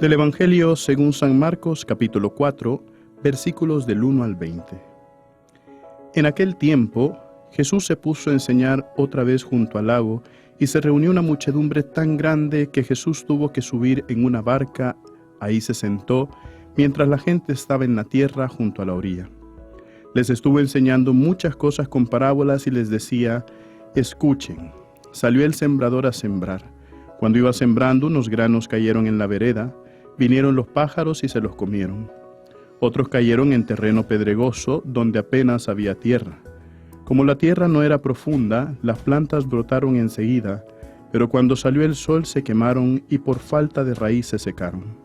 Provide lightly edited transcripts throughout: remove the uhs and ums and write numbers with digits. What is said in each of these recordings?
Del Evangelio según San Marcos, capítulo 4, versículos del 1 al 20. En aquel tiempo, Jesús se puso a enseñar otra vez junto al lago, y se reunió una muchedumbre tan grande que Jesús tuvo que subir en una barca. Ahí se sentó, mientras la gente estaba en la tierra junto a la orilla. Les estuvo enseñando muchas cosas con parábolas y les decía: escuchen, salió el sembrador a sembrar. Cuando iba sembrando, unos granos cayeron en la vereda, vinieron los pájaros y se los comieron. Otros cayeron en terreno pedregoso, donde apenas había tierra. Como la tierra no era profunda, las plantas brotaron enseguida, pero cuando salió el sol se quemaron y por falta de raíz se secaron.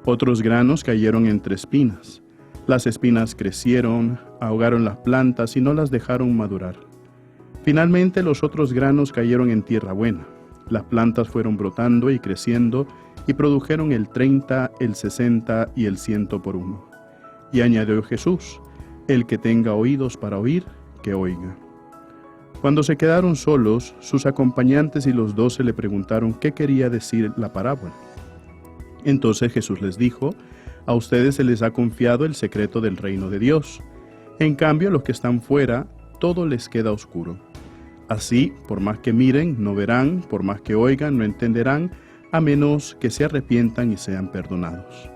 Otros granos cayeron entre espinas. Las espinas crecieron, ahogaron las plantas y no las dejaron madurar. Finalmente los otros granos cayeron en tierra buena. Las plantas fueron brotando y creciendo y produjeron el 30, el 60 y el 100 por uno. Y añadió Jesús: el que tenga oídos para oír, que oiga. Cuando se quedaron solos, sus acompañantes y los 12 le preguntaron qué quería decir la parábola. Entonces Jesús les dijo: a ustedes se les ha confiado el secreto del reino de Dios. En cambio, a los que están fuera, todo les queda oscuro. Así, por más que miren, no verán, por más que oigan, no entenderán, a menos que se arrepientan y sean perdonados.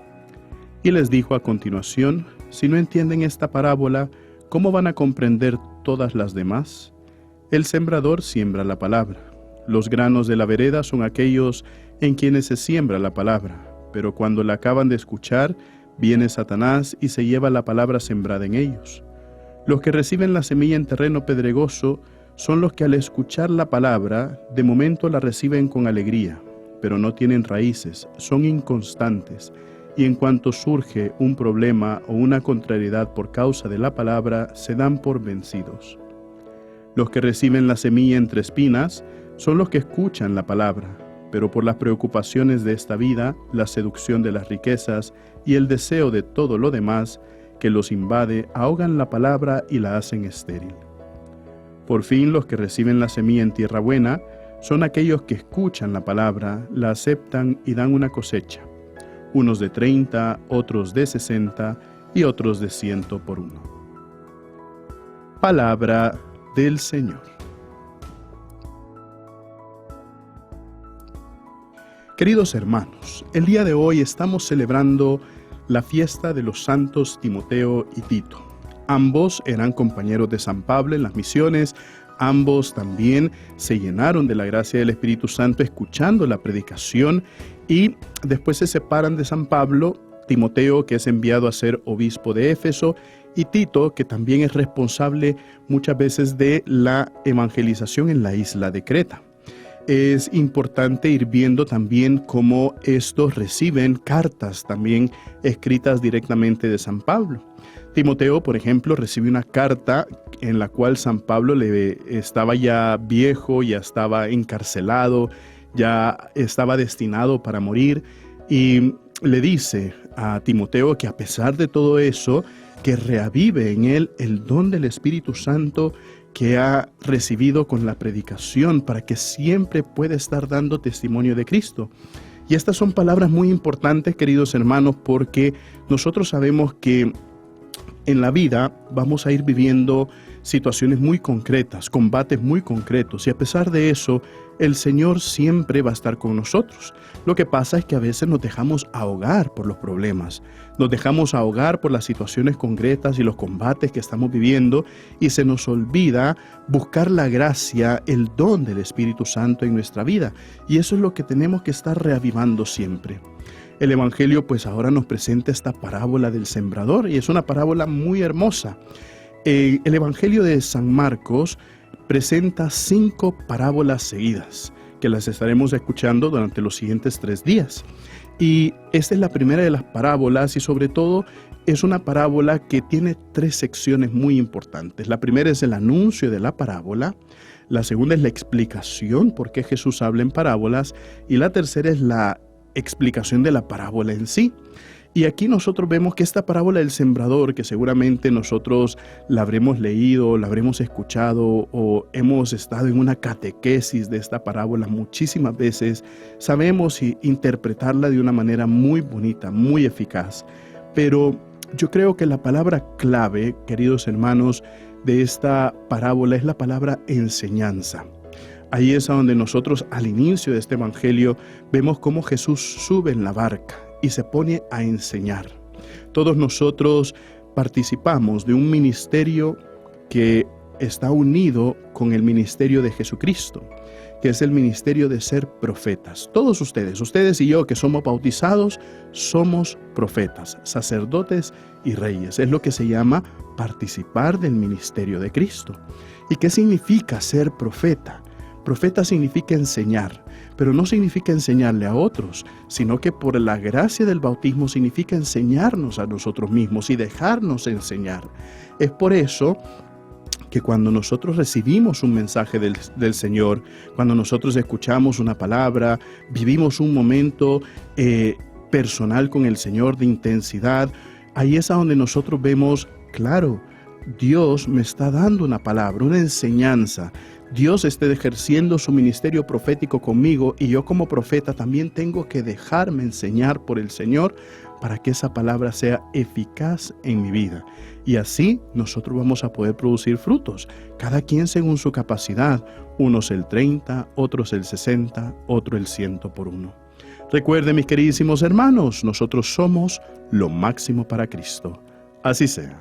Y les dijo a continuación: si no entienden esta parábola, ¿cómo van a comprender todas las demás? El sembrador siembra la palabra. Los granos de la vereda son aquellos en quienes se siembra la palabra, pero cuando la acaban de escuchar, viene Satanás y se lleva la palabra sembrada en ellos. Los que reciben la semilla en terreno pedregoso son los que al escuchar la palabra, de momento la reciben con alegría, pero no tienen raíces, son inconstantes, y en cuanto surge un problema o una contrariedad por causa de la palabra, se dan por vencidos. Los que reciben la semilla entre espinas son los que escuchan la palabra, pero por las preocupaciones de esta vida, la seducción de las riquezas y el deseo de todo lo demás que los invade, ahogan la palabra y la hacen estéril. Por fin, los que reciben la semilla en tierra buena son aquellos que escuchan la palabra, la aceptan y dan una cosecha, unos de 30, otros de 60 y otros de 100 por uno. Palabra del Señor. Queridos hermanos, el día de hoy estamos celebrando la fiesta de los santos Timoteo y Tito. Ambos eran compañeros de San Pablo en las misiones. Ambos también se llenaron de la gracia del Espíritu Santo escuchando la predicación y después se separan de San Pablo. Timoteo, que es enviado a ser obispo de Éfeso, y Tito, que también es responsable muchas veces de la evangelización en la isla de Creta. Es importante ir viendo también cómo estos reciben cartas también escritas directamente de San Pablo. Timoteo, por ejemplo, recibe una carta en la cual San Pablo estaba ya viejo, ya estaba encarcelado, ya estaba destinado para morir, y le dice a Timoteo que a pesar de todo eso, que reavive en él el don del Espíritu Santo que ha recibido con la predicación para que siempre pueda estar dando testimonio de Cristo. Y estas son palabras muy importantes, queridos hermanos, porque nosotros sabemos que en la vida vamos a ir viviendo situaciones muy concretas, combates muy concretos, y a pesar de eso, el Señor siempre va a estar con nosotros. Lo que pasa es que a veces nos dejamos ahogar por los problemas, nos dejamos ahogar por las situaciones concretas y los combates que estamos viviendo, y se nos olvida buscar la gracia, el don del Espíritu Santo en nuestra vida, y eso es lo que tenemos que estar reavivando siempre. El Evangelio pues ahora nos presenta esta parábola del sembrador, y es una parábola muy hermosa. El Evangelio de San Marcos presenta 5 parábolas seguidas, que las estaremos escuchando durante los siguientes 3 días. Y esta es la primera de las parábolas, y sobre todo es una parábola que tiene 3 secciones muy importantes. La primera es el anuncio de la parábola, la segunda es la explicación por qué Jesús habla en parábolas, y la tercera es la explicación de la parábola en sí. Y aquí nosotros vemos que esta parábola del sembrador, que seguramente nosotros la habremos leído, la habremos escuchado o hemos estado en una catequesis de esta parábola muchísimas veces, sabemos interpretarla de una manera muy bonita, muy eficaz. Pero yo creo que la palabra clave, queridos hermanos, de esta parábola es la palabra enseñanza. Ahí es a donde nosotros al inicio de este evangelio vemos cómo Jesús sube en la barca y se pone a enseñar. Todos nosotros participamos de un ministerio que está unido con el ministerio de Jesucristo, que es el ministerio de ser profetas. Todos ustedes y yo que somos bautizados, somos profetas, sacerdotes y reyes. Es lo que se llama participar del ministerio de Cristo. ¿Y qué significa ser profeta? Profeta significa enseñar, pero no significa enseñarle a otros, sino que por la gracia del bautismo significa enseñarnos a nosotros mismos y dejarnos enseñar. Es por eso que cuando nosotros recibimos un mensaje del Señor, cuando nosotros escuchamos una palabra, vivimos un momento personal con el Señor de intensidad, ahí es a donde nosotros vemos, claro, Dios me está dando una palabra, una enseñanza. Dios está ejerciendo su ministerio profético conmigo y yo como profeta también tengo que dejarme enseñar por el Señor para que esa palabra sea eficaz en mi vida. Y así nosotros vamos a poder producir frutos, cada quien según su capacidad, unos el 30, otros el 60, otro el 100 por uno. Recuerden, mis queridísimos hermanos, nosotros somos lo máximo para Cristo. Así sea.